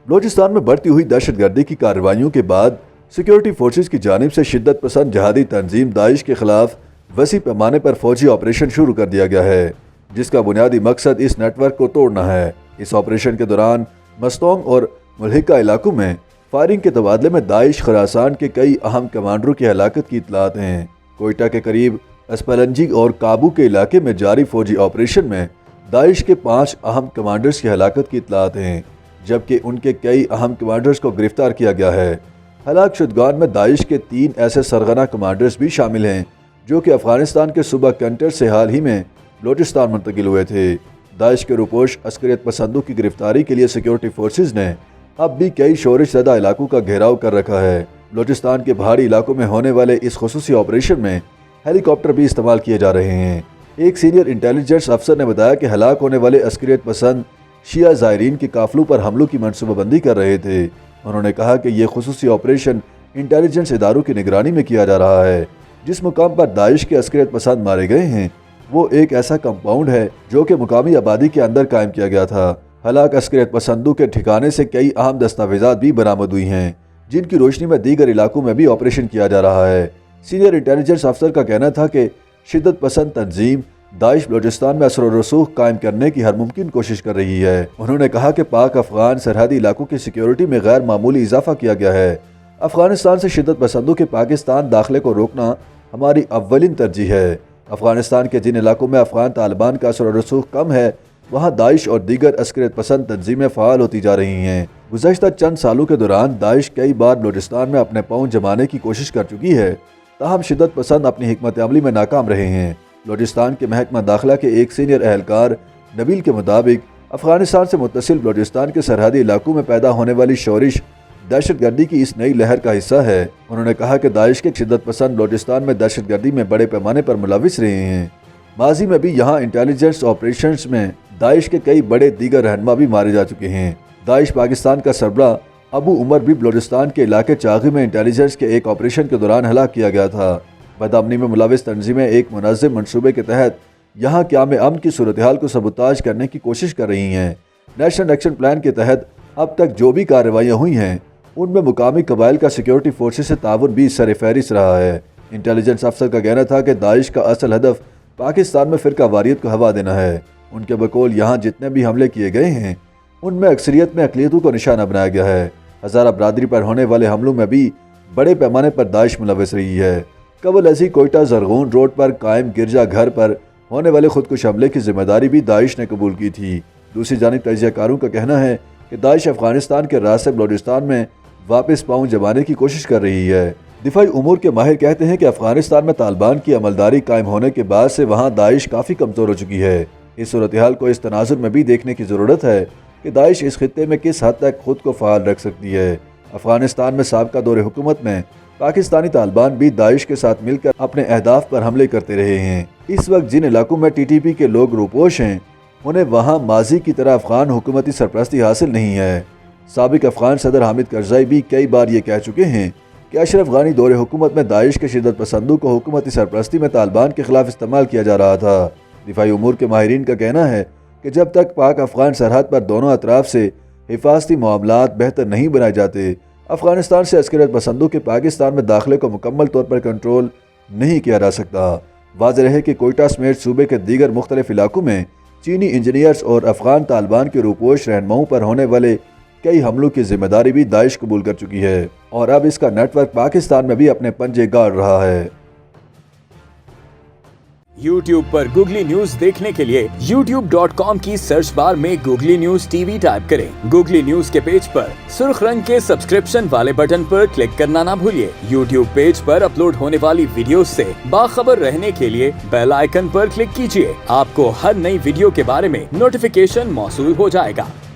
بلوچستان میں بڑھتی ہوئی دہشت گردی کی کارروائیوں کے بعد سیکیورٹی فورسز کی جانب سے شدت پسند جہادی تنظیم داعش کے خلاف وسیع پیمانے پر فوجی آپریشن شروع کر دیا گیا ہے، جس کا بنیادی مقصد اس نیٹ ورک کو توڑنا ہے۔ اس آپریشن کے دوران مستونگ اور ملحقہ علاقوں میں فائرنگ کے تبادلے میں داعش خراسان کے کئی اہم کمانڈروں کی ہلاکت کی اطلاعات ہیں۔ کوئٹہ کے قریب اسپلنجی اور کابو کے علاقے میں جاری فوجی آپریشن میں داعش کے 5 اہم کمانڈرز کی ہلاکت کی اطلاعات ہیں، جبکہ ان کے کئی اہم کمانڈرز کو گرفتار کیا گیا ہے۔ ہلاک شدگان میں داعش کے 3 ایسے سرغنہ کمانڈرز بھی شامل ہیں جو کہ افغانستان کے صوبہ کنٹر سے حال ہی میں بلوچستان منتقل ہوئے تھے۔ داعش کے روپوش عسکریت پسندوں کی گرفتاری کے لیے سیکیورٹی فورسز نے اب بھی کئی شورش زدہ علاقوں کا گھیراؤ کر رکھا ہے۔ بلوچستان کے پہاڑی علاقوں میں ہونے والے اس خصوصی آپریشن میں ہیلی کاپٹر بھی استعمال کیے جا رہے ہیں۔ ایک سینئر انٹیلیجنس افسر نے بتایا کہ ہلاک ہونے والے عسکریت پسند شیعہ زائرین کے قافلوں پر حملوں کی منصوبہ بندی کر رہے تھے۔ انہوں نے کہا کہ یہ خصوصی آپریشن انٹیلیجنس اداروں کی نگرانی میں کیا جا رہا ہے۔ جس مقام پر داعش کے عسکریت پسند مارے گئے ہیں وہ ایک ایسا کمپاؤنڈ ہے جو کہ مقامی آبادی کے اندر قائم کیا گیا تھا۔ ہلاک عسکریت پسندوں کے ٹھکانے سے کئی اہم دستاویزات بھی برآمد ہوئی ہیں، جن کی روشنی میں دیگر علاقوں میں بھی آپریشن کیا جا رہا ہے۔ سینئر انٹیلیجنس افسر کا کہنا تھا کہ شدت پسند تنظیم داعش بلوچستان میں اثر و رسوخ قائم کرنے کی ہر ممکن کوشش کر رہی ہے۔ انہوں نے کہا کہ پاک افغان سرحدی علاقوں کی سیکیورٹی میں غیر معمولی اضافہ کیا گیا ہے۔ افغانستان سے شدت پسندوں کے پاکستان داخلے کو روکنا ہماری اولین ترجیح ہے۔ افغانستان کے جن علاقوں میں افغان طالبان کا اثر و رسوخ کم ہے وہاں داعش اور دیگر عسکریت پسند تنظیمیں فعال ہوتی جا رہی ہیں۔ گزشتہ چند سالوں کے دوران داعش کئی بار بلوچستان میں اپنے پاؤں جمانے کی کوشش کر چکی ہے، تاہم شدت پسند اپنی حکمت عملی میں ناکام رہے ہیں۔ بلوچستان کے محکمہ داخلہ کے ایک سینئر اہلکار نبیل کے مطابق افغانستان سے متصل بلوچستان کے سرحدی علاقوں میں پیدا ہونے والی شورش دہشت گردی کی اس نئی لہر کا حصہ ہے۔ انہوں نے کہا کہ داعش کے شدت پسند بلوچستان میں دہشت گردی میں بڑے پیمانے پر ملوث رہے ہیں۔ ماضی میں بھی یہاں انٹیلیجنس آپریشنز میں داعش کے کئی بڑے دیگر رہنما بھی مارے جا چکے ہیں۔ داعش پاکستان کا سربراہ ابو عمر بھی بلوچستان کے علاقے چاغی میں انٹیلیجنس کے ایک آپریشن کے دوران ہلاک کیا گیا تھا۔ بدامنی میں ملوث تنظیمیں ایک منظم منصوبے کے تحت یہاں قیام امن کی صورتحال کو سبوتاژ کرنے کی کوشش کر رہی ہیں۔ نیشنل ایکشن پلان کے تحت اب تک جو بھی کارروائیاں ہوئی ہیں ان میں مقامی قبائل کا سیکیورٹی فورسز سے تعاون بھی سر فہرست رہا ہے۔ انٹیلیجنس افسر کا کہنا تھا کہ داعش کا اصل ہدف پاکستان میں فرقہ واریت کو ہوا دینا ہے۔ ان کے بقول یہاں جتنے بھی حملے کیے گئے ہیں ان میں اکثریت میں اقلیتوں کو نشانہ بنایا گیا ہے۔ ہزارہ برادری پر ہونے والے حملوں میں بھی بڑے پیمانے پر داعش ملوث رہی ہے۔ قبل ازیں کوئٹہ زرغون روڈ پر قائم گرجا گھر پر ہونے والے خودکش حملے کی ذمہ داری بھی داعش نے قبول کی تھی۔ دوسری جانب تجزیہ کاروں کا کہنا ہے کہ داعش افغانستان کے راز سے بلوچستان میں واپس پاؤں جمانے کی کوشش کر رہی ہے۔ دفاعی امور کے ماہر کہتے ہیں کہ افغانستان میں طالبان کی عملداری قائم ہونے کے بعد سے وہاں داعش کافی کمزور ہو چکی ہے۔ اس صورتحال کو اس تناظر میں بھی دیکھنے کی ضرورت ہے کہ داعش اس خطے میں کس حد تک خود کو فعال رکھ سکتی ہے۔ افغانستان میں سابقہ دور حکومت میں پاکستانی طالبان بھی داعش کے ساتھ مل کر اپنے اہداف پر حملے کرتے رہے ہیں۔ اس وقت جن علاقوں میں ٹی ٹی پی کے لوگ روپوش ہیں انہیں وہاں ماضی کی طرح افغان حکومتی سرپرستی حاصل نہیں ہے۔ سابق افغان صدر حامد کرزئی بھی کئی بار یہ کہہ چکے ہیں کہ اشرف غانی دور حکومت میں داعش کے شدت پسندوں کو حکومتی سرپرستی میں طالبان کے خلاف استعمال کیا جا رہا تھا۔ دفاعی امور کے ماہرین کا کہنا ہے کہ جب تک پاک افغان سرحد پر دونوں اطراف سے حفاظتی معاملات بہتر نہیں بنائے جاتے افغانستان سے عسکریت پسندوں کے پاکستان میں داخلے کو مکمل طور پر کنٹرول نہیں کیا جا سکتا۔ واضح ہے کہ کوئٹہ سمیت صوبے کے دیگر مختلف علاقوں میں چینی انجینئرز اور افغان طالبان کے روپوش رہنماؤں پر ہونے والے کئی حملوں کی ذمہ داری بھی داعش قبول کر چکی ہے اور اب اس کا نیٹ ورک پاکستان میں بھی اپنے پنجے گاڑ رہا ہے۔ YouTube پر گوگلی نیوز دیکھنے کے لیے youtube.com کی سرچ بار میں googly news T V type کریں۔ گوگلی نیوز کے پیج پر سرخ رنگ کے سبسکرپشن والے بٹن پر کلک کرنا نہ بھولیے۔ YouTube پیج پر اپلوڈ ہونے والی ویڈیوز سے باخبر رہنے کے لیے بیل آئیکن پر کلک کیجیے۔ آپ کو ہر نئی ویڈیو کے بارے میں نوٹیفیکیشن موصول ہو جائے گا۔